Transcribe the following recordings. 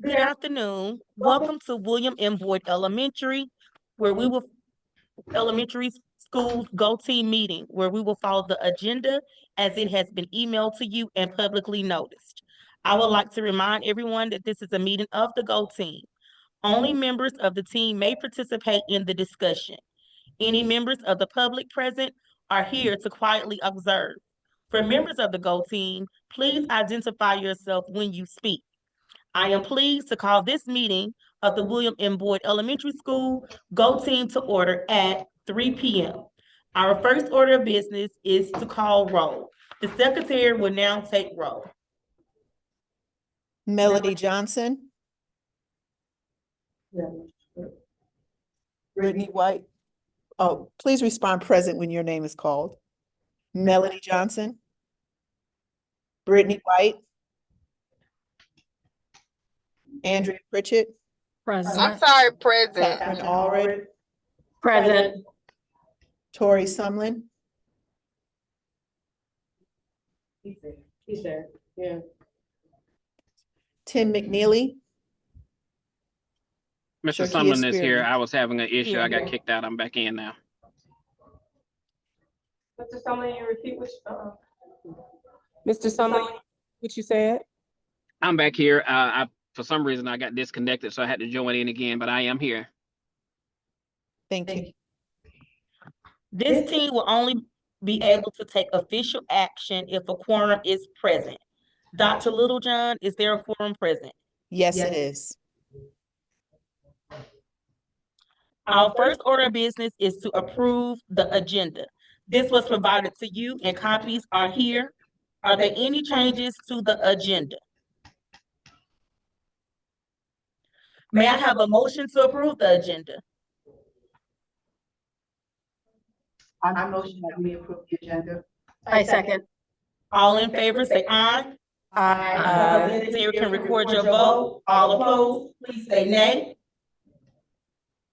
Good afternoon. Welcome to William M. Boyd Elementary, where we will elementary school go team meeting, where we will follow the agenda as it has been emailed to you and publicly noticed. I would like to remind everyone that this is a meeting of the go team. Only members of the team may participate in the discussion. Any members of the public present are here to quietly observe. For members of the go team, please identify yourself when you speak. I am pleased to call this meeting of the William M. Boyd Elementary School Go Team to order at 3 p.m. Our first order of business is to call roll. The secretary will now take roll. Melody Johnson. Brittany White. Oh, please respond present when your name is called. Melody Johnson. Brittany White. Andrea Pritchett. I'm Present. sorry, present. Catherine Allred. Present. Tori Sumlin. He's there. Yeah. Tim McNeely. Mr. Shakia Sumlin is here. Spearman. I was having an issue. Here. I got kicked out. I'm back in now. Mr. Sumlin, you repeat what, Mr. Sumlin, what you said? I'm back here. For some reason, I got disconnected, so I had to join in again, but I am here. Thank you. This team will only be able to take official action if a quorum is present. Dr. Littlejohn, is there a quorum present? Yes, it is. Our first order of business is to approve the agenda. This was provided to you and copies are here. Are there any changes to the agenda? May I have a motion to approve the agenda? I motion that we approve the agenda. I second. All in favor, say aye. Aye. Secretary can record your vote. All opposed, please say nay.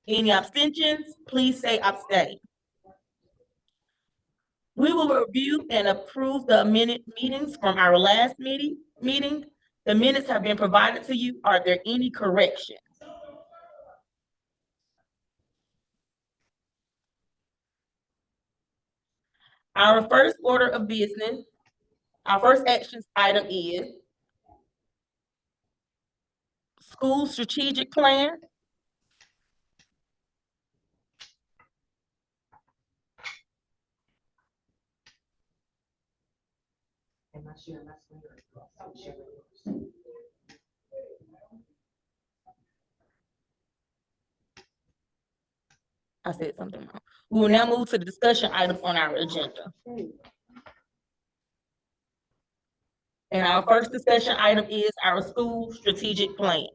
Any abstentions, please say abstain. We will review and approve the meetings from our last meeting. The minutes have been provided to you. Are there any corrections? Our first order of business, our first action item is school strategic plan. Am I sharing my screen? I'm sharing. I said something wrong. We will now move to the discussion items on our agenda. And our first discussion item is our school strategic plan.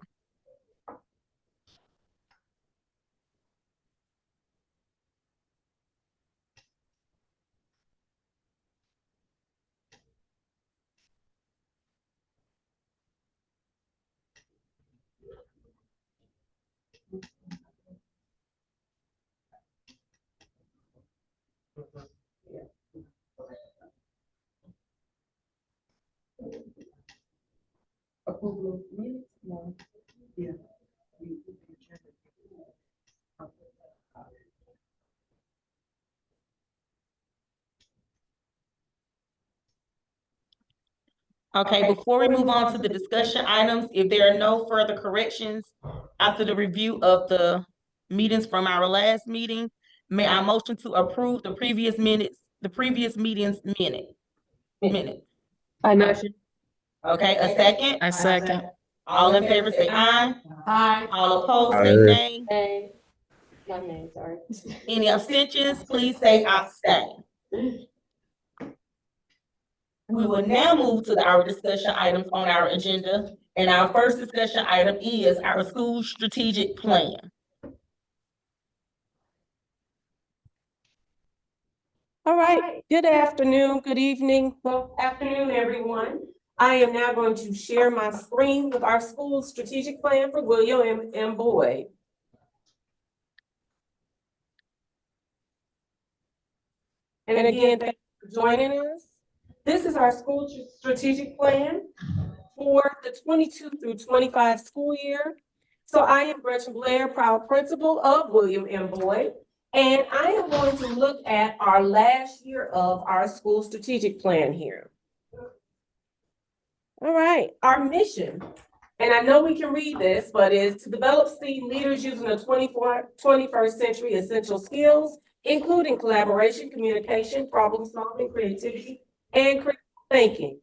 Approval of minutes? No. Yeah. Okay, before we move on to the discussion items, if there are no further corrections after the review of the meetings from our last meeting, may I motion to approve the previous meeting's minute. I motion. Okay, a second? I second. All in favor say aye. Aye. All opposed say nay. Nay. Not nay, sorry. Any abstentions, please say abstain. We will now move to our discussion items on our agenda. And our first discussion item is our school strategic plan. All right, good afternoon, good evening, well, afternoon, everyone. I am now going to share my screen with our school strategic plan for William M. Boyd. And again, thank you for joining us. This is our school strategic plan for the 22 through 25 school year. So I am Gretchen Blair, proud principal of William M. Boyd. And I am going to look at our last year of our school strategic plan here. All right, our mission, and I know we can read this, but is to develop STEAM leaders using the 21st century essential skills, including collaboration, communication, problem solving, creativity, and critical thinking.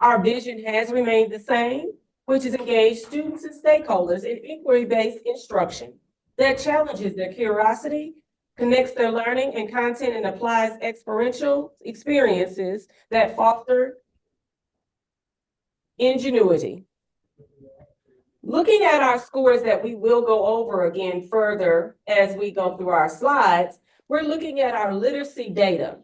Our vision has remained the same, which is engage students and stakeholders in inquiry-based instruction that challenges their curiosity, connects their learning and content, and applies experiential experiences that foster ingenuity. Looking at our scores that we will go over again further as we go through our slides, we're looking at our literacy data.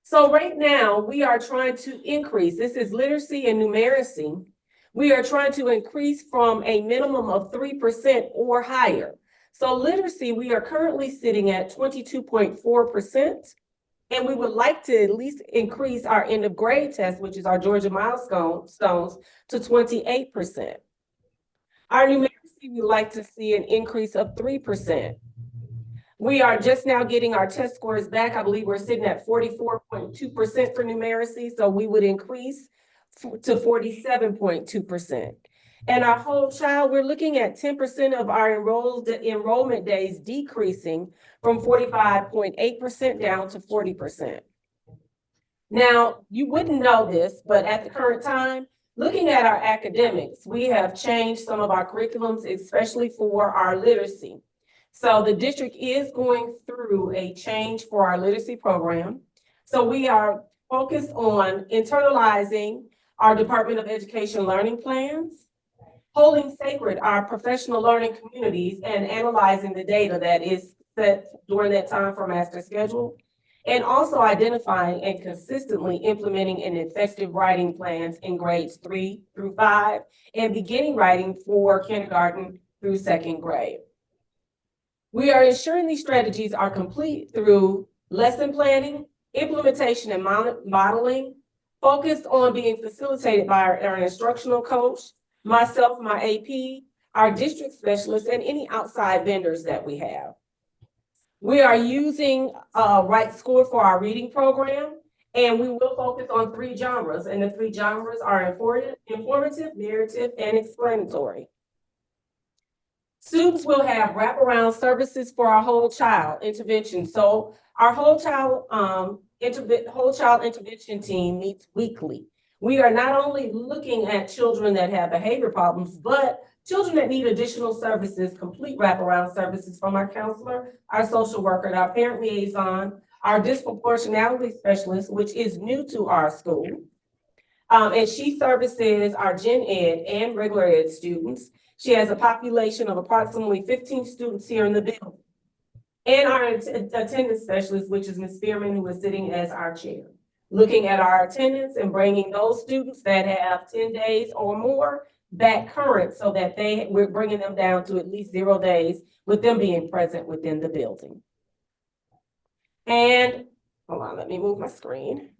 So right now, we are trying to increase, this is literacy and numeracy. We are trying to increase from a minimum of 3% or higher. So literacy, we are currently sitting at 22.4%. And we would like to at least increase our end of grade test, which is our Georgia milestones, to 28%. Our numeracy, we'd like to see an increase of 3%. We are just now getting our test scores back. I believe we're sitting at 44.2% for numeracy, so we would increase to 47.2%. And our whole child, we're looking at 10% of our enrollment days decreasing from 45.8% down to 40%. Now, you wouldn't know this, but at the current time, looking at our academics, we have changed some of our curriculums, especially for our literacy. So the district is going through a change for our literacy program. So we are focused on internalizing our Department of Education learning plans, holding sacred our professional learning communities, and analyzing the data that is set during that time for master schedule, and also identifying and consistently implementing an effective writing plans in grades 3 through 5 and beginning writing for kindergarten through 2nd grade. We are ensuring these strategies are complete through lesson planning, implementation and modeling, focused on being facilitated by our instructional coach, myself, my AP, our district specialists, and any outside vendors that we have. We are using Right Score for our reading program, and we will focus on 3 genres, and the 3 genres are informative, narrative, and explanatory. Students will have wraparound services for our whole child intervention. So our whole child intervention team meets weekly. We are not only looking at children that have behavior problems, but children that need additional services, complete wraparound services from our counselor, our social worker, and our parent liaison, our disproportionality specialist, which is new to our school. And she services our gen ed and regular ed students. She has a population of approximately 15 students here in the building. And our attendance specialist, which is Ms. Spearman, who is sitting as our chair, looking at our attendance and bringing those students that have 10 days or more back current so that we're bringing them down to at least 0 days with them being present within the building. And hold on, let me move my screen.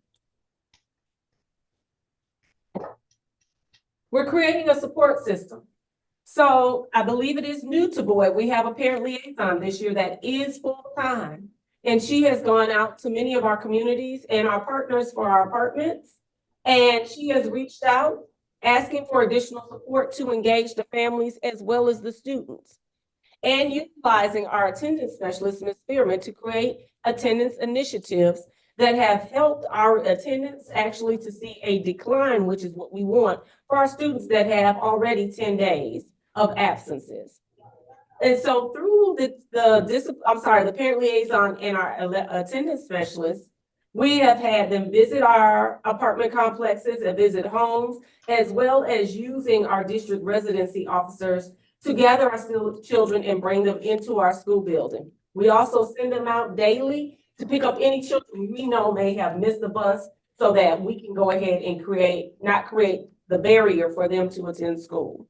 We're creating a support system. So I believe it is new to Boyd. We have a parent liaison this year that is full-time. And she has gone out to many of our communities and our partners for our apartments. And she has reached out asking for additional support to engage the families as well as the students. And utilizing our attendance specialist, Ms. Spearman, to create attendance initiatives that have helped our attendance actually to see a decline, which is what we want for our students that have already 10 days of absences. And so through the parent liaison and our attendance specialists, we have had them visit our apartment complexes and visit homes, as well as using our district residency officers to gather our children and bring them into our school building. We also send them out daily to pick up any children we know may have missed the bus so that we can go ahead and not create the barrier for them to attend school.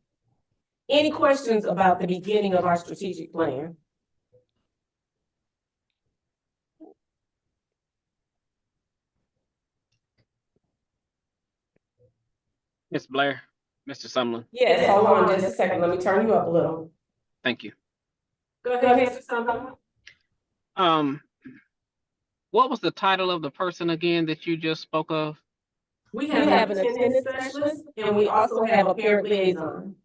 Any questions about the beginning of our strategic plan? Ms. Blair, Mr. Sumlin, Yes, hold on just a second. Let me turn you up a little. thank you. Go ahead, Mr. Sumlin. What was the title of the person again that you just spoke of? We have an attendance specialist and we also have a parent liaison.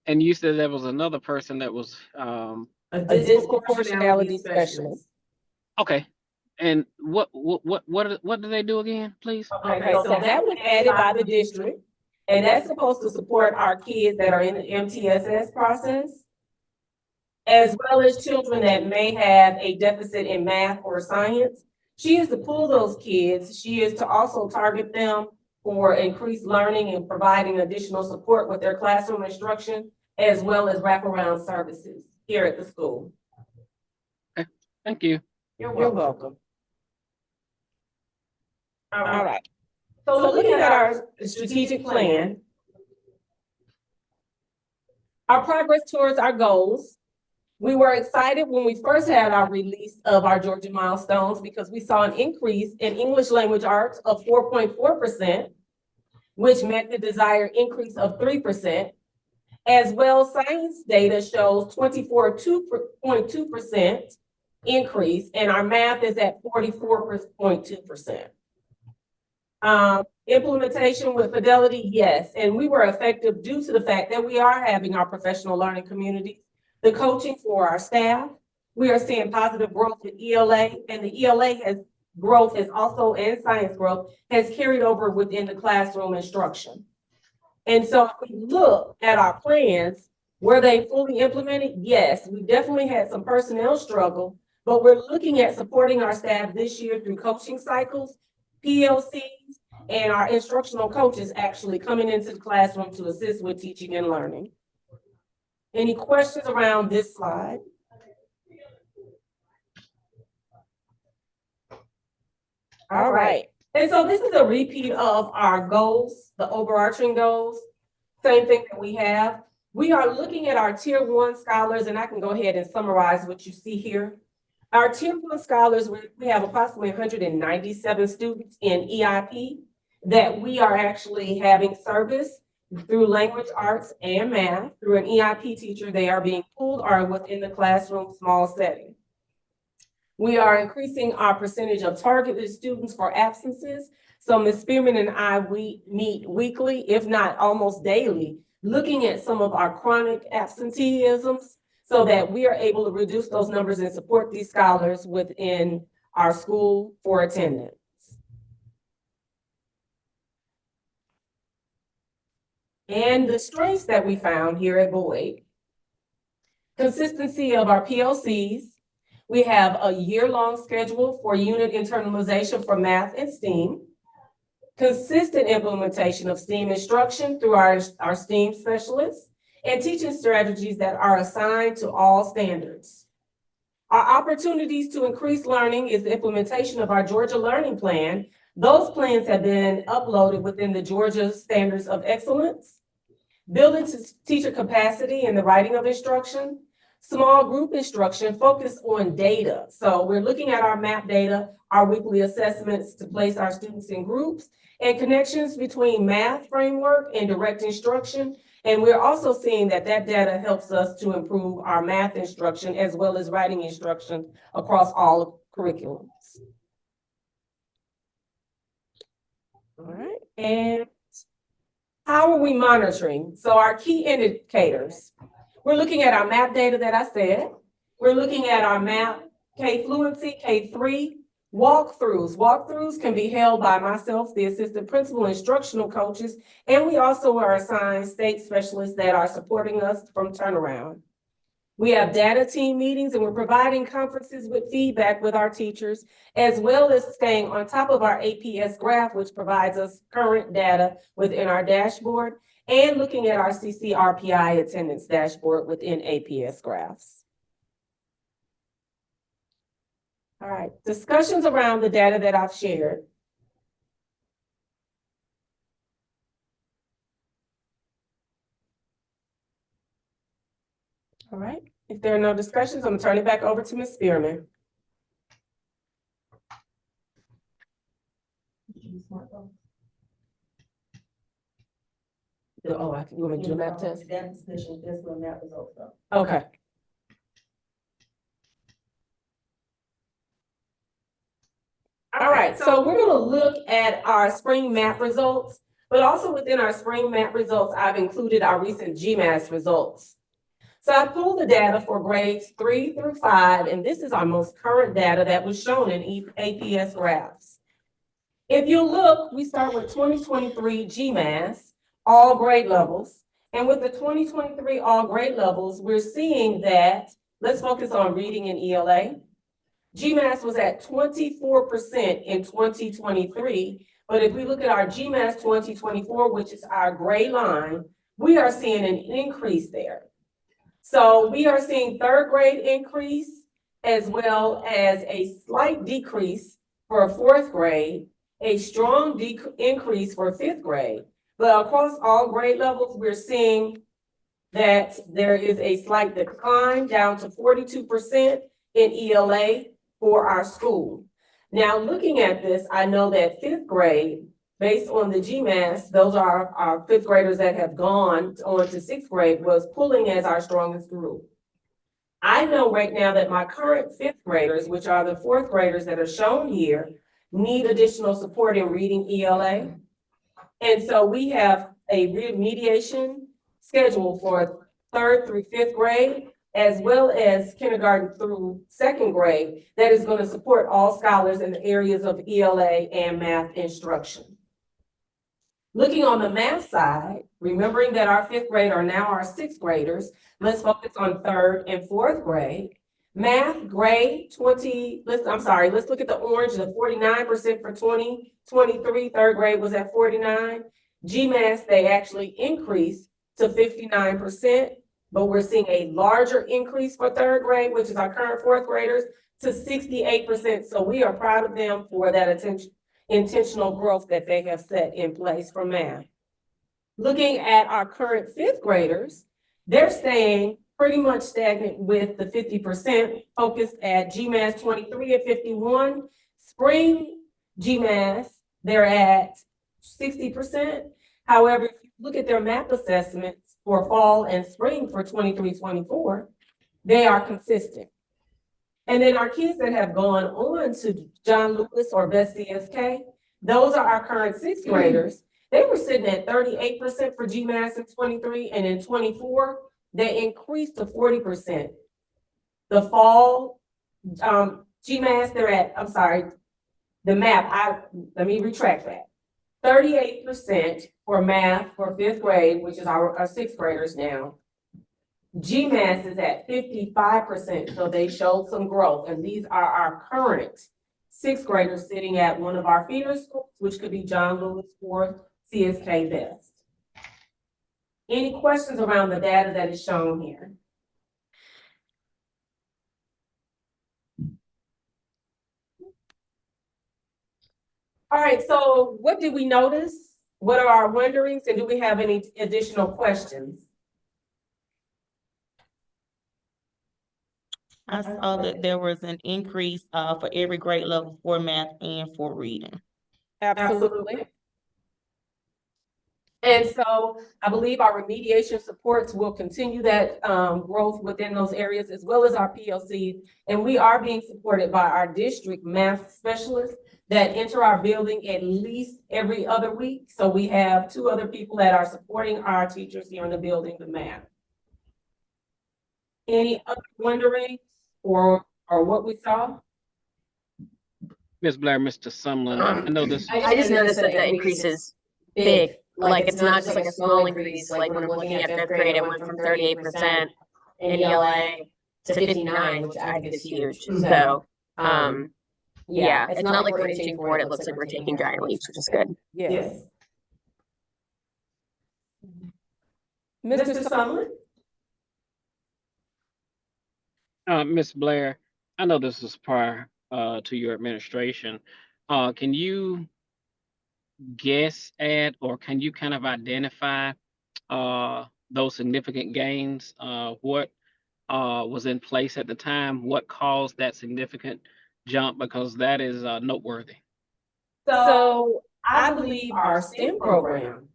And you said there was another person that was, A disproportionality specialist. okay. And what do they do again, please? Okay, so that was added by the district, and that's supposed to support our kids that are in the MTSS process, as well as children that may have a deficit in math or science. She is to pull those kids. She is to also target them for increased learning and providing additional support with their classroom instruction, as well as wraparound services here at the school. Thank you. You're welcome. All right. So looking at our strategic plan, our progress towards our goals, we were excited when we first had our release of our Georgia milestones because we saw an increase in English language arts of 4.4%, which met the desired increase of 3%. As well, science data shows 24.2% increase, and our math is at 44.2%. Implementation with fidelity, yes, and we were effective due to the fact that we are having our professional learning communities, the coaching for our staff. We are seeing positive growth in ELA, and the ELA growth is also, and science growth has carried over within the classroom instruction. And so if we look at our plans, were they fully implemented? Yes, we definitely had some personnel struggle, but we're looking at supporting our staff this year through coaching cycles, PLCs, and our instructional coaches actually coming into the classroom to assist with teaching and learning. Any questions around this slide? All right. And so this is a repeat of our goals, the overarching goals, same thing that we have. We are looking at our Tier 1 scholars, and I can go ahead and summarize what you see here. Our Tier 1 scholars, we have approximately 197 students in EIP that we are actually having service through language arts and math. Through an EIP teacher, they are being pulled or within the classroom small setting. We are increasing our percentage of targeted students for absences. So Ms. Spearman and we meet weekly, if not almost daily, looking at some of our chronic absenteeisms so that we are able to reduce those numbers and support these scholars within our school for attendance. And the strengths that we found here at Boyd: consistency of our PLCs. We have a year-long schedule for unit internalization for math and STEAM. Consistent implementation of STEAM instruction through our STEAM specialists, and teaching strategies that are assigned to all standards. Our opportunities to increase learning is the implementation of our Georgia Learning Plan. Those plans have been uploaded within the Georgia Standards of Excellence. Building teacher capacity in the writing of instruction. Small group instruction focused on data. So we're looking at our MAP data, our weekly assessments to place our students in groups, and connections between math framework and direct instruction. And we're also seeing that that data helps us to improve our math instruction as well as writing instruction across all curriculums. All right, and how are we monitoring? So our key indicators. We're looking at our MAP data that I said. We're looking at our MAP K fluency, K3 walkthroughs. Walkthroughs can be held by myself, the assistant principal, instructional coaches, and we also are assigned state specialists that are supporting us from turnaround. We have data team meetings, and we're providing conferences with feedback with our teachers, as well as staying on top of our APS graph, which provides us current data within our dashboard, and looking at our CCRPI attendance dashboard within APS graphs. All right, discussions around the data that I've shared. All right, if there are no discussions, I'm gonna turn it back over to Ms. Spearman. You want me to do the map test? That's what map results though. Okay. All right, so we're gonna look at our spring map results, but also within our spring map results, I've included our recent GMAS results. So I pulled the data for grades 3 through 5, and this is our most current data that was shown in APS graphs. If you look, we start with 2023 GMAS, all grade levels. And with the 2023 all grade levels, we're seeing that, let's focus on reading and ELA. GMAS was at 24% in 2023, but if we look at our GMAS 2024, which is our gray line, we are seeing an increase there. So we are seeing third grade increase as well as a slight decrease for fourth grade, a strong increase for fifth grade. But across all grade levels, we're seeing that there is a slight decline down to 42% in ELA for our school. Now, looking at this, I know that fifth grade, based on the GMAS, those are our fifth graders that have gone on to sixth grade, was pulling as our strongest group. I know right now that my current fifth graders, which are the fourth graders that are shown here, need additional support in reading ELA. And so we have a remediation schedule for third through fifth grade, as well as kindergarten through second grade, that is going to support all scholars in the areas of ELA and math instruction. Looking on the math side, remembering that our fifth grade are now our sixth graders, let's focus on third and fourth grade. Math grade let's look at the orange, the 49% for 2023, third grade was at 49. GMAS, they actually increased to 59, but we're seeing a larger increase for third grade, which is our current fourth graders, to 68%. So we are proud of them for that intentional growth that they have set in place for math. Looking at our current fifth graders, they're staying pretty much stagnant with the 50%, focused at GMAS 23 at 51. Spring GMAS, they're at 60%. However, if you look at their map assessments for fall and spring for 23-24, they are consistent. And then our kids that have gone on to John Lewis or Best CSK, those are our current sixth graders. They were sitting at 38% for GMAS in 23, and in 24, they increased to 40%. The fall GMAS, they're at, the math, let me retract that. 38% for math for fifth grade, which is our sixth graders now. GMAS is at 55%, so they showed some growth, and these are our current sixth graders sitting at one of our feeder schools, which could be John Lewis or CSK Best. Any questions around the data that is shown here? All right, so what did we notice? What are our wonderings, and do we have any additional questions? I saw that there was an increase for every grade level for math and for reading. Absolutely. And so I believe our remediation supports will continue that growth within those areas, as well as our PLCs. And we are being supported by our district math specialists that enter our building at least every other week. So we have 2 other people that are supporting our teachers here in the building with math. Any other wonderings or what we saw? Ms. Blair, Mr. Sumlin, I know this. I just noticed that the increase is big. Like, it's not just like a small increase. Like, when I'm looking at fifth grade, it went from 38% in ELA to 59, which I think is huge. So, yeah, it's not like we're inching forward. It looks like we're taking giant leaps, which is good. Yes. Mr. Sumlin? Ms. Blair, I know this is prior to your administration. Can you guess at, or can you kind of identify those significant gains? What was in place at the time? What caused that significant jump? Because that is noteworthy. So I believe our STEM program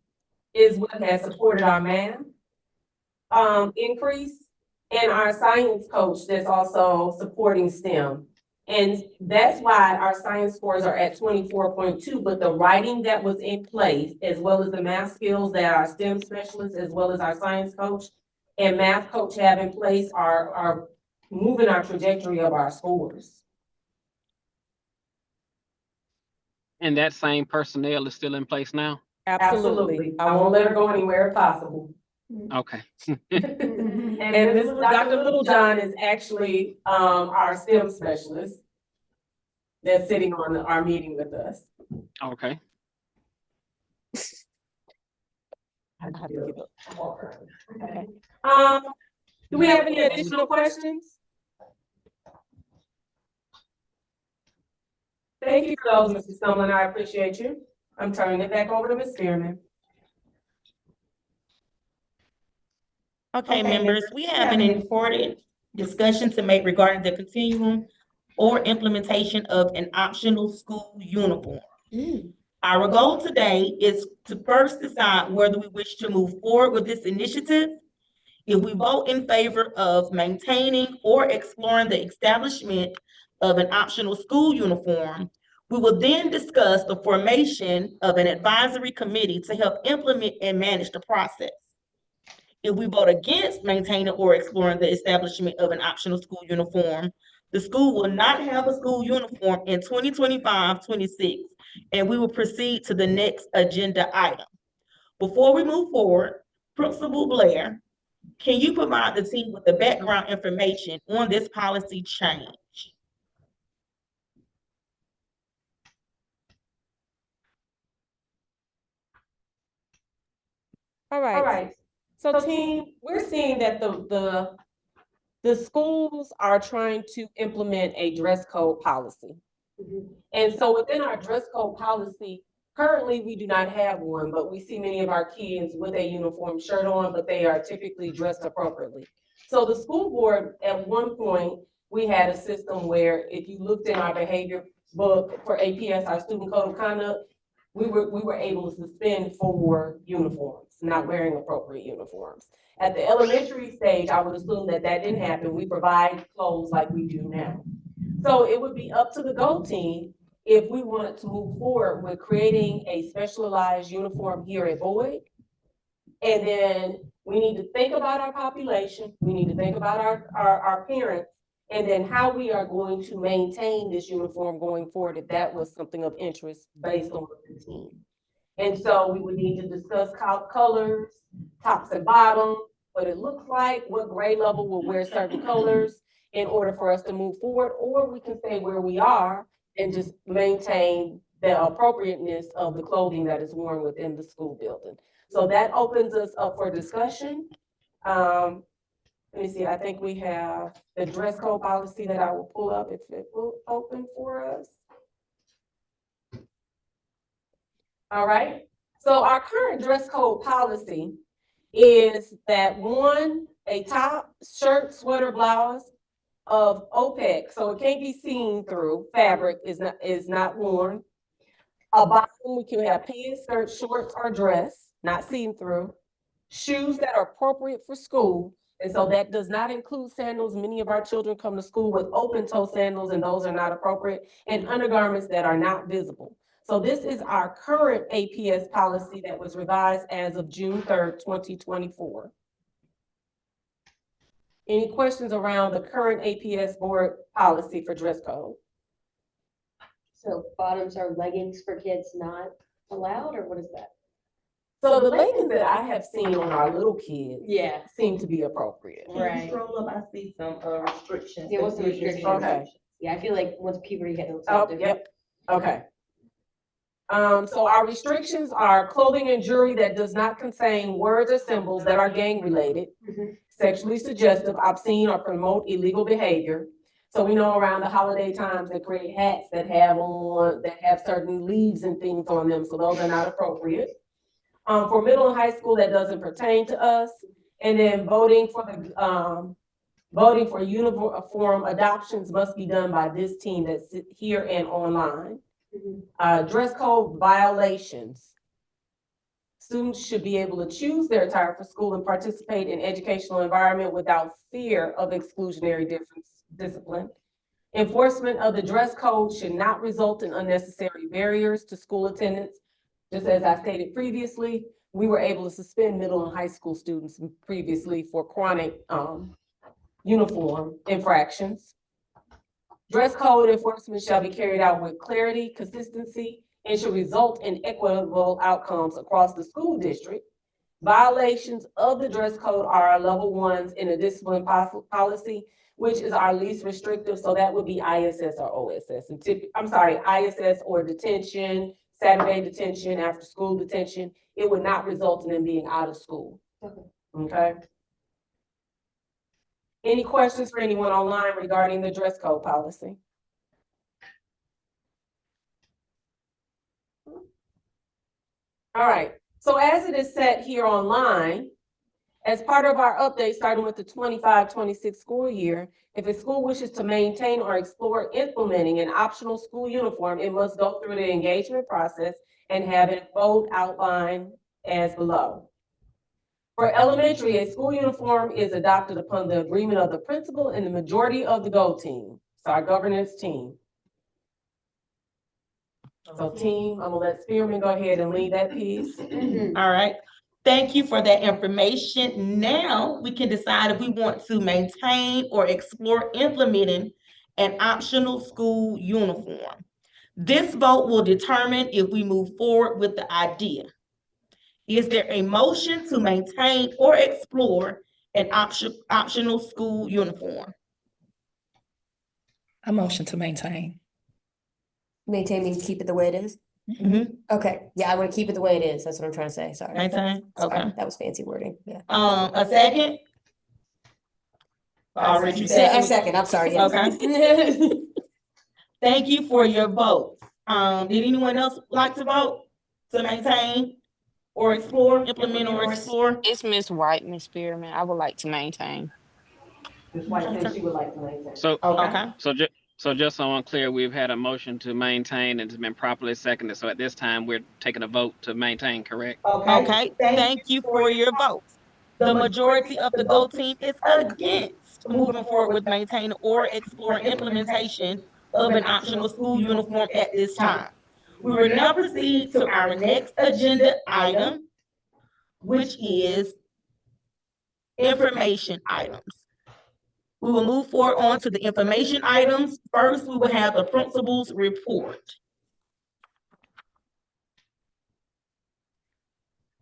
is what has supported our math increase, and our science coach that's also supporting STEM. And that's why our science scores are at 24.2, but the writing that was in place, as well as the math skills that our STEM specialists, as well as our science coach and math coach have in place are moving our trajectory of our scores. And that same personnel is still in place now? Absolutely. I won't let her go anywhere if possible. Okay. And Mrs. Dr. Littlejohn is actually, our STEM specialist that's sitting on our meeting with us. Okay. Okay. Do we have any additional questions? Thank you for those, Mr. Stillman. I appreciate you. I'm turning it back over to Ms. Spearman. Okay, members, we have an important discussion to make regarding the continuum or implementation of an optional school uniform. Our goal today is to first decide whether we wish to move forward with this initiative. If we vote in favor of maintaining or exploring the establishment of an optional school uniform, we will then discuss the formation of an advisory committee to help implement and manage the process. If we vote against maintaining or exploring the establishment of an optional school uniform, the school will not have a school uniform in 2025-26, and we will proceed to the next agenda item. Before we move forward, Principal Blair, can you provide the team with the background information on this policy change? All right. So team, we're seeing that the schools are trying to implement a dress code policy. And so within our dress code policy, currently we do not have one, but we see many of our kids with a uniform shirt on, but they are typically dressed appropriately. So the school board, at one point, we had a system where if you looked in our behavior book for APS, our student code of conduct, we were able to suspend for uniforms, not wearing appropriate uniforms. At the elementary stage, I would assume that that didn't happen. We provide clothes like we do now. So it would be up to the GO team if we wanted to move forward with creating a specialized uniform here at Boyd. And then we need to think about our population. We need to think about our parents, and then how we are going to maintain this uniform going forward, if that was something of interest based on the team. And so we would need to discuss colors, tops and bottoms, what it looks like, what grade level will wear certain colors in order for us to move forward, or we can stay where we are and just maintain the appropriateness of the clothing that is worn within the school building. So that opens us up for discussion. Let me see, I think we have the dress code policy that I will pull up if it will open for us. All right, so our current dress code policy is that one, a top, shirt, sweater, blouse of OPEC, so it can't be seen through, fabric is not worn. A bottom, we can have pants, skirts, shorts, or dress, not seen through. Shoes that are appropriate for school, and so that does not include sandals. Many of our children come to school with open-toe sandals, and those are not appropriate, and undergarments that are not visible. So this is our current APS policy that was revised as of June 3rd, 2024. Any questions around the current APS board policy for dress code? So bottoms are leggings for kids not allowed, or what is that? So the leggings that I have seen on our little kids Yeah. seem to be appropriate. Right. Scroll up, I see some restrictions. Yeah, what's the restrictions? Okay. Yeah, I feel like once puberty hit, it'll Oh, sound different. yep, okay. So our restrictions are clothing and jewelry that does not contain words or symbols that are gang related, sexually suggestive, obscene, or promote illegal behavior. So we know around the holiday times they create hats that have certain leaves and things on them, so those are not appropriate. For middle and high school, that doesn't pertain to us. And then voting for uniform adoptions must be done by this team that's here and online. Dress code violations. Students should be able to choose their attire for school and participate in educational environment without fear of exclusionary discipline. Enforcement of the dress code should not result in unnecessary barriers to school attendance. Just as I stated previously, we were able to suspend middle and high school students previously for chronic uniform infractions. Dress code enforcement shall be carried out with clarity, consistency, and should result in equitable outcomes across the school district. Violations of the dress code are level ones in a discipline policy, which is our least restrictive, so that would be ISS or OSS. And ISS or detention, Saturday detention, after school detention. It would not result in them being out of school. Okay? Any questions for anyone online regarding the dress code policy? All right, so as it is set here online, as part of our update, starting with the 25-26 school year, if a school wishes to maintain or explore implementing an optional school uniform, it must go through the engagement process and have it vote outlined as below. For elementary, a school uniform is adopted upon the agreement of the principal and the majority of the GO team, so our governance team. So team, I'm gonna let Spearman go ahead and lead that piece. All right. Thank you for that information. Now we can decide if we want to maintain or explore implementing an optional school uniform. This vote will determine if we move forward with the idea. Is there a motion to maintain or explore an optional school uniform? A motion to maintain. Maintain means keep it the way it is? Mhm. Okay, yeah, I want to keep it the way it is. That's what I'm trying to say. Sorry. Maintain, Sorry, okay. that was fancy wording. Yeah. A second? Already you Yeah, a second. second. I'm sorry. Yes. Okay. Thank you for your vote. Did anyone else like to vote to maintain or explore, implement or explore? It's Miss White, Miss Spearman. I would like to maintain. Ms. White said she would like to maintain. So, Okay. so just so I'm clear, we've had a motion to maintain and it's been properly seconded. So at this time, we're taking a vote to maintain, correct? Okay, thank you for your vote. The majority of the GO team is against moving forward with maintaining or exploring implementation of an optional school uniform at this time. We will now proceed to our next agenda item, which is information items. We will move forward on to the information items. First, we will have the principal's report.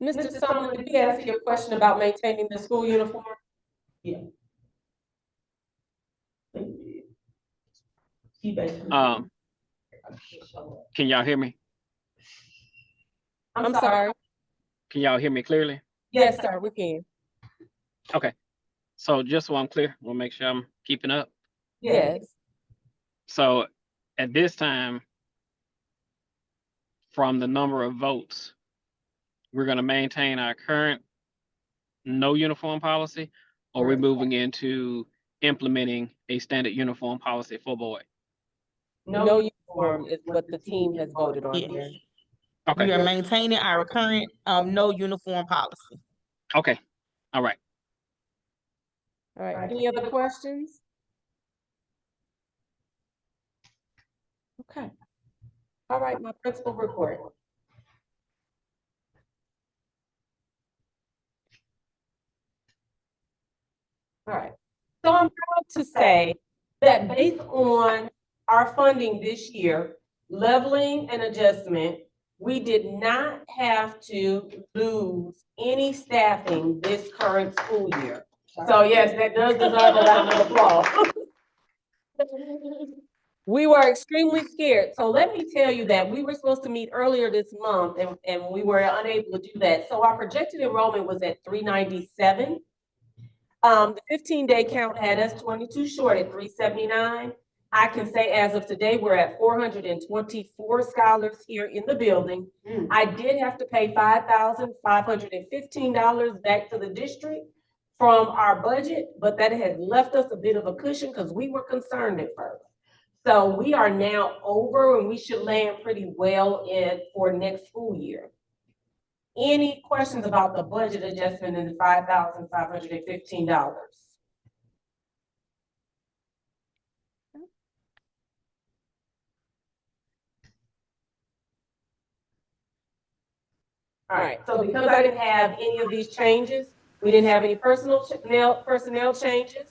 Mr. Sumlin, did you answer your question about maintaining the school uniform? Can y'all hear me? I'm sorry. Can y'all hear me clearly? Yes, sir, we can. Okay. So just so I'm clear, we'll make sure I'm keeping up. Yes. So at this time, from the number of votes, we're gonna maintain our current no uniform policy, or we're moving into implementing a standard uniform policy for boys? No uniform is what the team has voted on Yes. here. Okay, We are maintaining our current no uniform policy. okay, all right. All right, any other questions? Okay. All right, my principal report. All right, so I'm proud to say that based on our funding this year, leveling and adjustment, we did not have to lose any staffing this current school year. So yes, that does deserve a round of applause. We were extremely scared. So let me tell you that we were supposed to meet earlier this month and we were unable to do that. So our projected enrollment was at 397. The 15-day count had us 22 short at 379. I can say as of today, we're at 424 scholars here in the building. I did have to pay $5,515 back to the district from our budget, but that has left us a bit of a cushion because we were concerned at first. So we are now over and we should land pretty well for next school year. Any questions about the budget adjustment in the $5,515? All right, so because I didn't have any of these changes, we didn't have any personnel changes.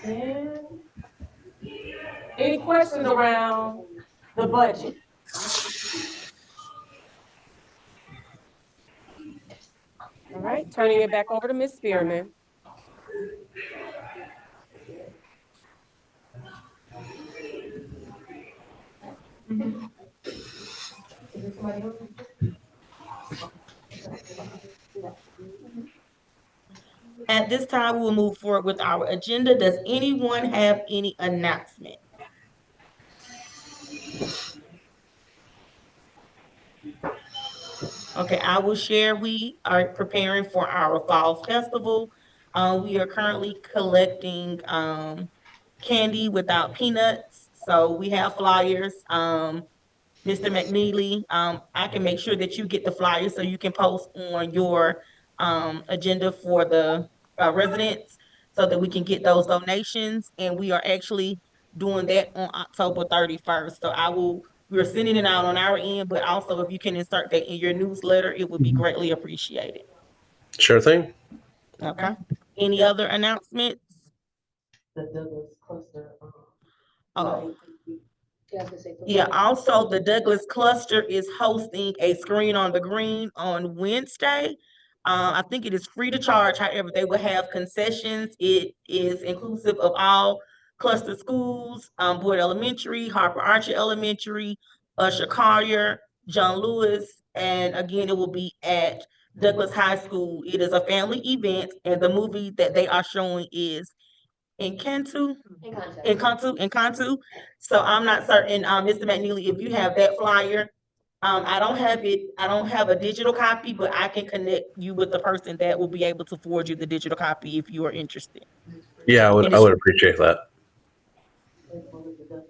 And any questions around the budget? All right, turning it back over to Ms. Spearman. At this time, we will move forward with our agenda. Does anyone have any announcement? Okay, I will share. We are preparing for our fall festival. We are currently collecting candy without peanuts. So we have flyers. Mr. McNeely, I can make sure that you get the flyers so you can post on your agenda for the residents so that we can get those donations. And we are actually doing that on October 31st. So we're sending it out on our end, but also if you can insert that in your newsletter, it would be greatly appreciated. Sure thing. Okay. Any other announcements? The Douglas cluster. Oh. Yeah, I was gonna say Yeah, football. also the Douglas Cluster is hosting a Screen on the Green on Wednesday. I think it is free to charge, however, they will have concessions. It is inclusive of all cluster schools, Boyd Elementary, Harper Archer Elementary, Usher Collier, John Lewis, and again, it will be at Douglas High School. It is a family event, and the movie that they are showing is Encanto. In concept. Encanto. So I'm not certain, Mr. McNeely, if you have that flyer. I don't have a digital copy, but I can connect you with the person that will be able to forward you the digital copy if you are interested. Yeah, And I it's- would appreciate that. And on the Douglas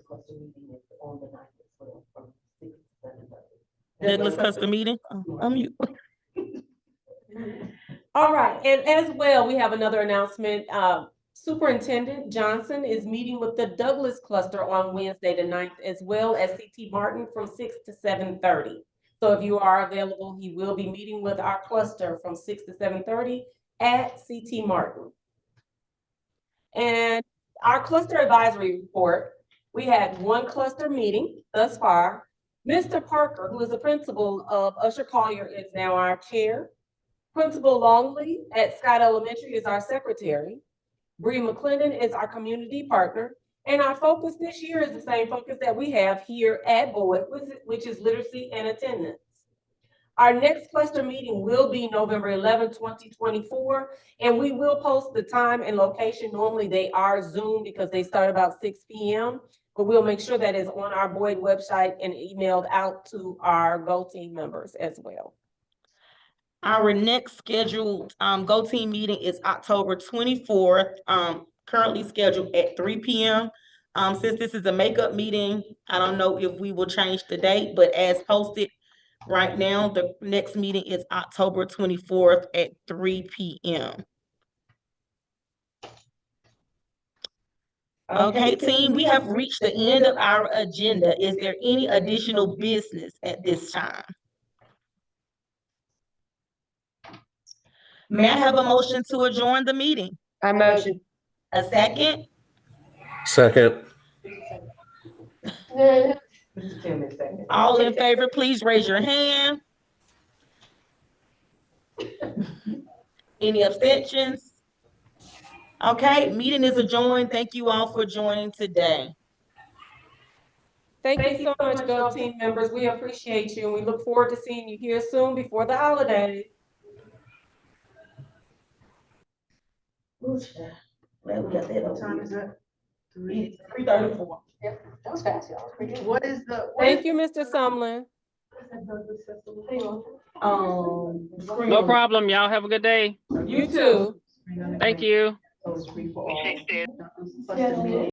cluster meeting is on the 9th as well, from 6 to 7:30. Douglas Custom Meeting. You. All right, and as well, we have another announcement. Superintendent Johnson is meeting with the Douglas cluster on Wednesday the 9th, as well as CT Martin from 6 to 7:30. So if you are available, he will be meeting with our cluster from 6 to 7:30 at CT Martin. And our cluster advisory report, we had one cluster meeting thus far. Mr. Parker, who is the principal of Usher Collier, is now our chair. Principal Longley at Scott Elementary is our secretary. Bree McClendon is our community partner. And our focus this year is the same focus that we have here at Boyd, which is literacy and attendance. Our next cluster meeting will be November 11, 2024, and we will post the time and location. Normally they are Zoom because they start about 6 p.m., but we'll make sure that is on our Boyd website and emailed out to our Go Team members as well. Our next scheduled Go Team meeting is October 24th, currently scheduled at 3 p.m. Since this is a makeup meeting, I don't know if we will change the date, but as posted right now, the next meeting is October 24th at 3 p.m. Okay, team, we have reached the end of our agenda. Is there any additional business at this time? May I have a motion to adjourn the meeting? I motion. A second? Second. Mr. Chairman, second. All in favor, please raise your hand. Any abstentions? Okay, meeting is adjourned. Thank you all for joining today. Thank you so much, Go Team members. We appreciate you, and we look forward to seeing you here soon before the holidays. Glad we got that What time over is with. that? 3:34. Yep, that was fast, y'all. Pretty good. What is the? Thank you, Mr. Sumlin. No problem. Y'all have a good day. You too. Thank you. So it's free for all. Cluster meeting.